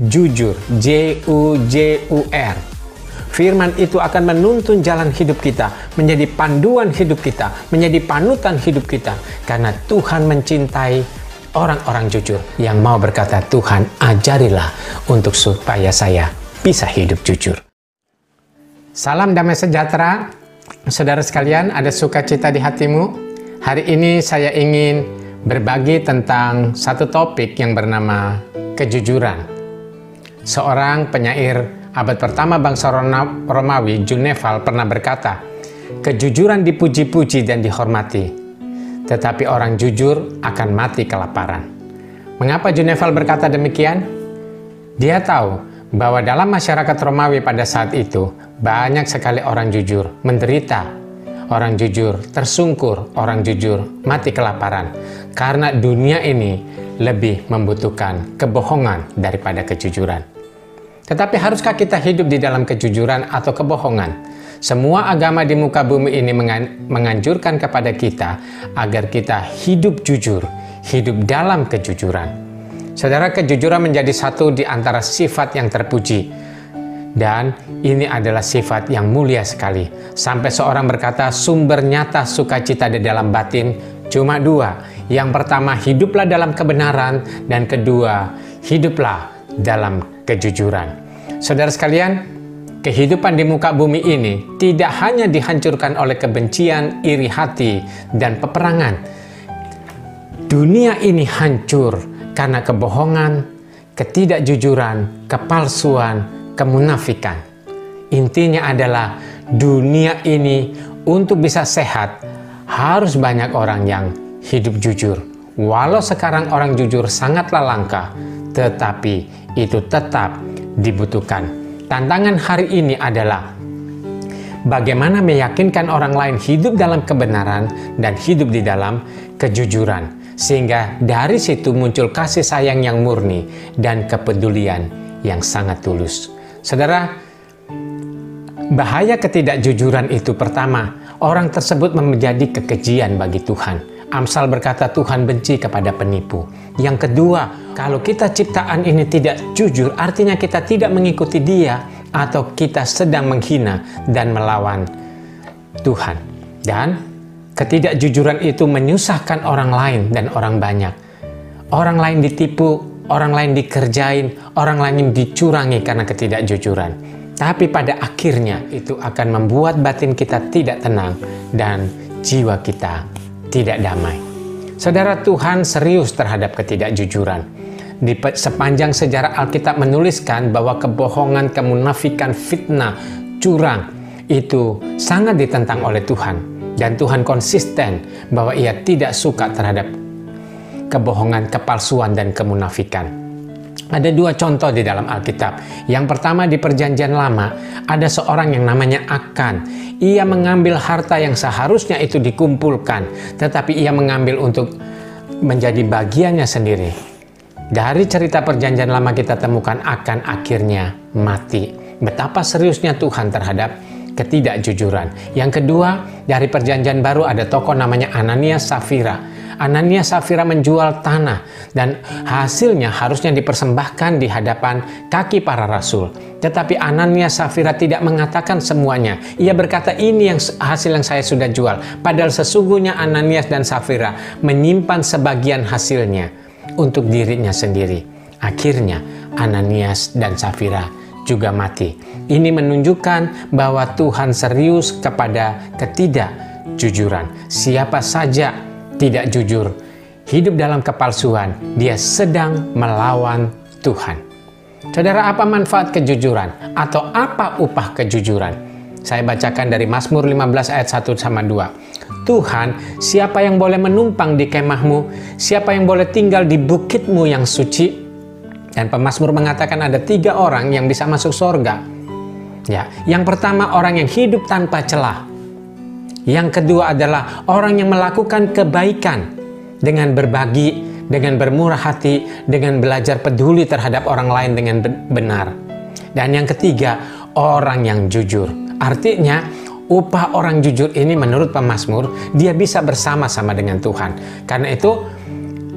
jujur, J-U-J-U-R. Firman itu akan menuntun jalan hidup kita, menjadi panduan hidup kita, menjadi panutan hidup kita. Karena Tuhan mencintai orang-orang jujur yang mau berkata, Tuhan ajarilah untuk supaya saya bisa hidup jujur. Salam damai sejahtera, saudara sekalian, ada sukacita di hatimu. Hari ini saya ingin berbagi tentang satu topik yang bernama kejujuran. Seorang penyair abad pertama bangsa Romawi, Juneval, pernah berkata, kejujuran dipuji-puji dan dihormati, tetapi orang jujur akan mati kelaparan. Mengapa Juneval berkata demikian? Dia tahu bahwa dalam masyarakat Romawi pada saat itu, banyak sekali orang jujur menderita, orang jujur tersungkur, orang jujur mati kelaparan, karena dunia ini lebih membutuhkan kebohongan daripada kejujuran. Tetapi haruskah kita hidup di dalam kejujuran atau kebohongan? Semua agama di muka bumi ini menganjurkan kepada kita agar kita hidup jujur, hidup dalam kejujuran. Saudara, kejujuran menjadi satu di antara sifat yang terpuji. Dan ini adalah sifat yang mulia sekali. Sampai seorang berkata, sumber nyata sukacita di dalam batin cuma dua. Yang pertama, hiduplah dalam kebenaran. Dan kedua, hiduplah dalam kejujuran. Saudara sekalian, kehidupan di muka bumi ini tidak hanya dihancurkan oleh kebencian, iri hati, dan peperangan. Dunia ini hancur karena kebohongan, ketidakjujuran, kepalsuan, kemunafikan. Intinya adalah dunia ini untuk bisa sehat harus banyak orang yang hidup jujur. Walau sekarang orang jujur sangatlah langka, tetapi itu tetap dibutuhkan. Tantangan hari ini adalah bagaimana meyakinkan orang lain hidup dalam kebenaran dan hidup di dalam kejujuran, sehingga dari situ muncul kasih sayang yang murni dan kepedulian yang sangat tulus. Saudara, bahaya ketidakjujuran itu pertama, orang tersebut menjadi kekejian bagi Tuhan. Amsal berkata Tuhan benci kepada penipu. Yang kedua, kalau kita ciptaan ini tidak jujur, artinya kita tidak mengikuti Dia atau kita sedang menghina dan melawan Tuhan. Dan ketidakjujuran itu menyusahkan orang lain dan orang banyak. Orang lain ditipu, orang lain dikerjain, orang lain dicurangi karena ketidakjujuran. Tapi pada akhirnya itu akan membuat batin kita tidak tenang dan jiwa kita tidak damai. Saudara, Tuhan serius terhadap ketidakjujuran. Di sepanjang sejarah Alkitab menuliskan bahwa kebohongan, kemunafikan, fitnah, curang itu sangat ditentang oleh Tuhan. Dan Tuhan konsisten bahwa Ia tidak suka terhadap kebohongan, kepalsuan, dan kemunafikan. Ada dua contoh di dalam Alkitab. Yang pertama, di Perjanjian Lama, ada seorang yang namanya Akan. Ia mengambil harta yang seharusnya itu dikumpulkan, tetapi ia mengambil untuk menjadi bagiannya sendiri. Dari cerita Perjanjian Lama kita temukan Akan akhirnya mati. Betapa seriusnya Tuhan terhadap ketidakjujuran. Yang kedua, dari Perjanjian Baru ada tokoh namanya Ananias Safira. Ananias Safira menjual tanah dan hasilnya harusnya dipersembahkan di hadapan kaki para rasul. Tetapi Ananias Safira tidak mengatakan semuanya. Ia berkata, ini yang hasil yang saya sudah jual. Padahal sesungguhnya Ananias dan Safira menyimpan sebagian hasilnya untuk dirinya sendiri. Akhirnya Ananias dan Safira juga mati. Ini menunjukkan bahwa Tuhan serius kepada ketidakjujuran. Siapa saja tidak jujur, hidup dalam kepalsuan, dia sedang melawan Tuhan. Saudara, apa manfaat kejujuran? Atau apa upah kejujuran? Saya bacakan dari Mazmur 15 ayat 1-2. Tuhan, siapa yang boleh menumpang di kemahmu? Siapa yang boleh tinggal di bukitmu yang suci? Dan pemazmur mengatakan ada 3 orang yang bisa masuk surga. Ya, yang pertama orang yang hidup tanpa celah. Yang kedua adalah orang yang melakukan kebaikan dengan berbagi, dengan bermurah hati, dengan belajar peduli terhadap orang lain dengan benar. Dan yang ketiga, orang yang jujur. Artinya, upah orang jujur ini menurut pemazmur, dia bisa bersama-sama dengan Tuhan. Karena itu,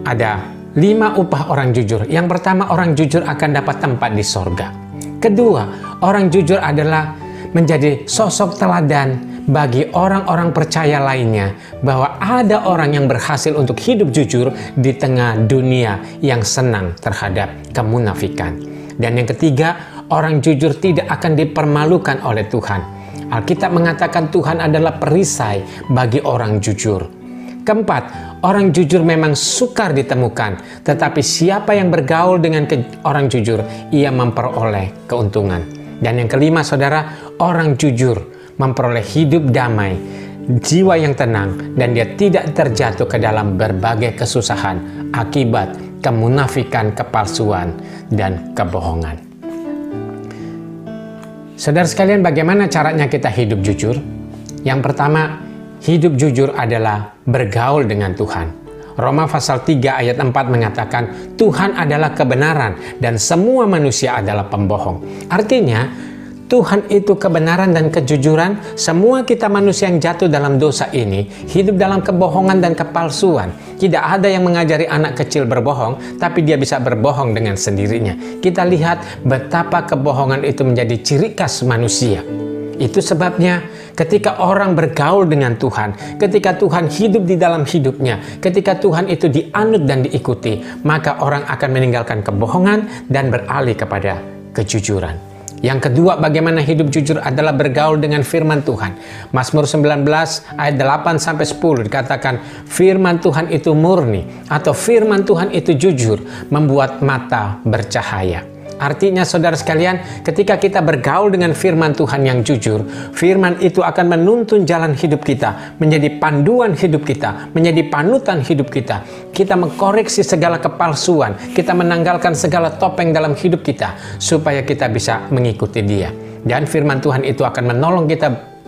ada 5 upah orang jujur. Yang pertama, orang jujur akan dapat tempat di sorga. Kedua, orang jujur adalah menjadi sosok teladan bagi orang-orang percaya lainnya bahwa ada orang yang berhasil untuk hidup jujur di tengah dunia yang senang terhadap kemunafikan. Dan yang ketiga, orang jujur tidak akan dipermalukan oleh Tuhan. Alkitab mengatakan Tuhan adalah perisai bagi orang jujur. Keempat, orang jujur memang sukar ditemukan, tetapi siapa yang bergaul dengan orang jujur, ia memperoleh keuntungan. Dan yang kelima, saudara, orang jujur memperoleh hidup damai, jiwa yang tenang, dan dia tidak terjatuh ke dalam berbagai kesusahan akibat kemunafikan, kepalsuan, dan kebohongan. Saudara sekalian, bagaimana caranya kita hidup jujur? Yang pertama, hidup jujur adalah bergaul dengan Tuhan. Roma pasal 3 ayat 4 mengatakan, Tuhan adalah kebenaran dan semua manusia adalah pembohong. Artinya, Tuhan itu kebenaran dan kejujuran. Semua kita manusia yang jatuh dalam dosa ini hidup dalam kebohongan dan kepalsuan. Tidak ada yang mengajari anak kecil berbohong, tapi dia bisa berbohong dengan sendirinya. Kita lihat betapa kebohongan itu menjadi ciri khas manusia. Itu sebabnya ketika orang bergaul dengan Tuhan, ketika Tuhan hidup di dalam hidupnya, ketika Tuhan itu dianut dan diikuti, maka orang akan meninggalkan kebohongan dan beralih kepada kejujuran. Yang kedua, bagaimana hidup jujur adalah bergaul dengan firman Tuhan. Mazmur 19 ayat 8-10 dikatakan, firman Tuhan itu murni atau firman Tuhan itu jujur, membuat mata bercahaya. Artinya saudara sekalian, ketika kita bergaul dengan firman Tuhan yang jujur, firman itu akan menuntun jalan hidup kita, menjadi panduan hidup kita, menjadi panutan hidup kita. Kita mengkoreksi segala kepalsuan, kita menanggalkan segala topeng dalam hidup kita, supaya kita bisa mengikuti Dia. Dan firman Tuhan itu akan menolong kita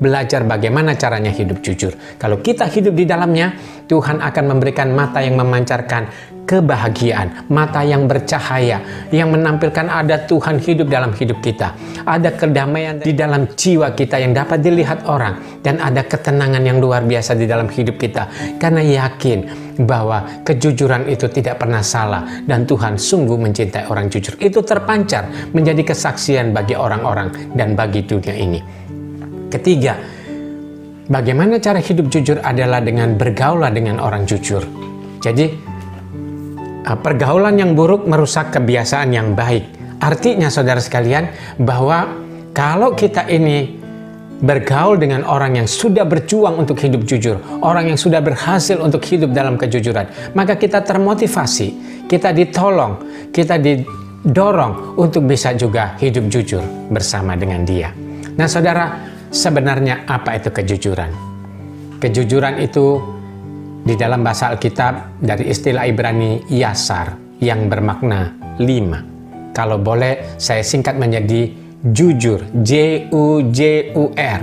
belajar bagaimana caranya hidup jujur. Kalau kita hidup di dalamnya, Tuhan akan memberikan mata yang memancarkan kebahagiaan, mata yang bercahaya, yang menampilkan ada Tuhan hidup dalam hidup kita. Ada kedamaian di dalam jiwa kita yang dapat dilihat orang, dan ada ketenangan yang luar biasa di dalam hidup kita. Karena yakin bahwa kejujuran itu tidak pernah salah, dan Tuhan sungguh mencintai orang jujur. Itu terpancar menjadi kesaksian bagi orang-orang dan bagi dunia ini. Ketiga, bagaimana cara hidup jujur adalah dengan bergaul dengan orang jujur. Jadi, pergaulan yang buruk merusak kebiasaan yang baik. Artinya, saudara sekalian, bahwa kalau kita ini bergaul dengan orang yang sudah berjuang untuk hidup jujur, orang yang sudah berhasil untuk hidup dalam kejujuran, maka kita termotivasi, kita ditolong, kita didorong untuk bisa juga hidup jujur bersama dengan Dia. Nah, saudara, sebenarnya apa itu kejujuran? Kejujuran itu di dalam bahasa Alkitab dari istilah Ibrani yasar yang bermakna 5. Kalau boleh saya singkat menjadi jujur, J-U-J-U-R.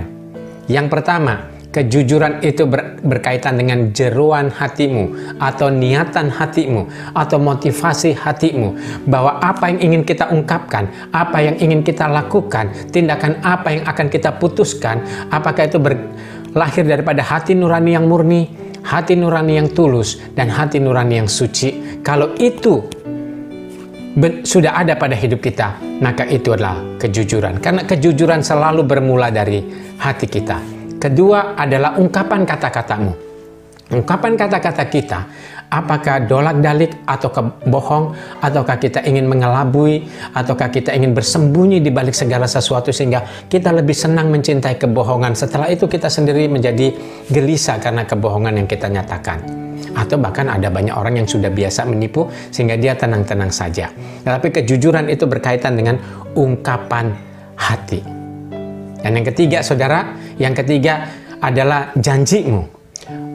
Yang pertama, kejujuran itu berkaitan dengan jeroan hatimu atau niatan hatimu atau motivasi hatimu, bahwa apa yang ingin kita ungkapkan, apa yang ingin kita lakukan, tindakan apa yang akan kita putuskan, apakah itu lahir daripada hati nurani yang murni, hati nurani yang tulus, dan hati nurani yang suci. Kalau itu sudah ada pada hidup kita, maka itu adalah kejujuran. Karena kejujuran selalu bermula dari hati kita. Kedua adalah ungkapan kata-katamu. Ungkapan kata-kata kita, apakah dolak-dalik atau bohong, ataukah kita ingin mengelabui, ataukah kita ingin bersembunyi di balik segala sesuatu sehingga kita lebih senang mencintai kebohongan. Setelah itu kita sendiri menjadi gelisah karena kebohongan yang kita nyatakan. Atau bahkan ada banyak orang yang sudah biasa menipu sehingga dia tenang-tenang saja. Tetapi kejujuran itu berkaitan dengan ungkapan hati. Dan yang ketiga, saudara, yang ketiga adalah janjimu.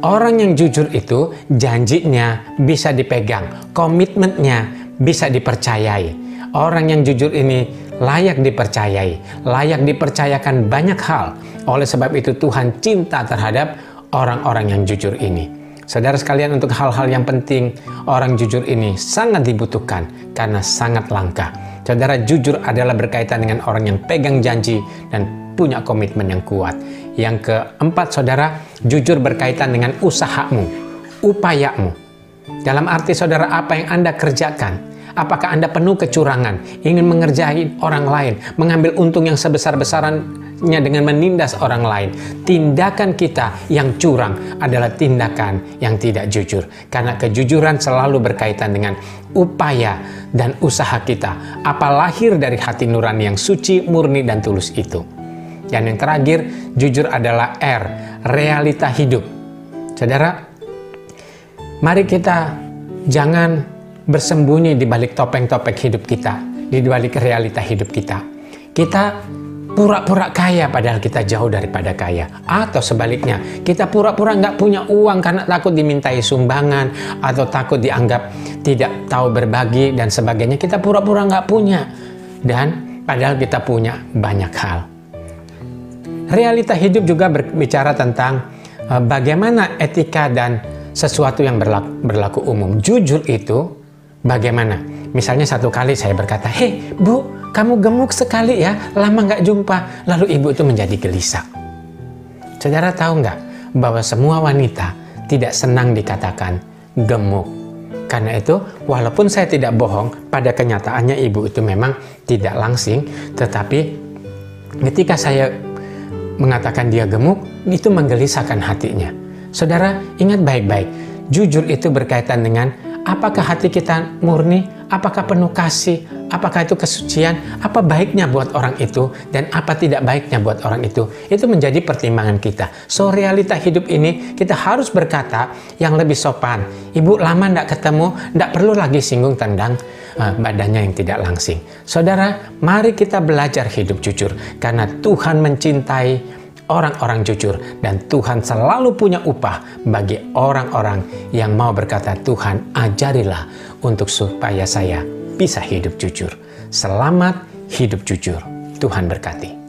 Orang yang jujur itu janjinya bisa dipegang, komitmennya bisa dipercayai. Orang yang jujur ini layak dipercayai, layak dipercayakan banyak hal. Oleh sebab itu Tuhan cinta terhadap orang-orang yang jujur ini. Saudara sekalian, untuk hal-hal yang penting, orang jujur ini sangat dibutuhkan karena sangat langka. Saudara, jujur adalah berkaitan dengan orang yang pegang janji dan punya komitmen yang kuat. Yang keempat, saudara, jujur berkaitan dengan usahamu, upayamu. Dalam arti saudara, apa yang Anda kerjakan? Apakah Anda penuh kecurangan, ingin mengerjai orang lain, mengambil untung yang sebesar-besarannya dengan menindas orang lain? Tindakan kita yang curang adalah tindakan yang tidak jujur. Karena kejujuran selalu berkaitan dengan upaya dan usaha kita. Apa lahir dari hati nurani yang suci, murni, dan tulus itu. Dan yang terakhir, jujur adalah R, realita hidup. Saudara, mari kita jangan bersembunyi di balik topeng-topeng hidup kita, di balik realita hidup kita. Kita pura-pura kaya padahal kita jauh daripada kaya. Atau sebaliknya, kita pura-pura nggak punya uang karena takut dimintai sumbangan atau takut dianggap tidak tahu berbagi dan sebagainya. Kita pura-pura nggak punya, dan padahal kita punya banyak hal. Realita hidup juga berbicara tentang bagaimana etika dan sesuatu yang berlaku umum. Jujur itu bagaimana? Misalnya satu kali saya berkata, "Hei Bu, kamu gemuk sekali ya, lama nggak jumpa." Lalu ibu itu menjadi gelisah. Saudara tahu nggak bahwa semua wanita tidak senang dikatakan gemuk. Karena itu, walaupun saya tidak bohong, pada kenyataannya ibu itu memang tidak langsing, tetapi ketika saya mengatakan dia gemuk, itu menggelisahkan hatinya. Saudara, ingat baik-baik, jujur itu berkaitan dengan apakah hati kita murni, apakah penuh kasih, apakah itu kesucian, apa baiknya buat orang itu, dan apa tidak baiknya buat orang itu. Itu menjadi pertimbangan kita. So, realita hidup ini kita harus berkata yang lebih sopan. Ibu lama tidak ketemu, tidak perlu lagi singgung tentang badannya yang tidak langsing. Saudara, mari kita belajar hidup jujur, karena Tuhan mencintai orang-orang jujur, dan Tuhan selalu punya upah bagi orang-orang yang mau berkata, "Tuhan, ajarilah untuk supaya saya bisa hidup jujur." Selamat hidup jujur. Tuhan berkati.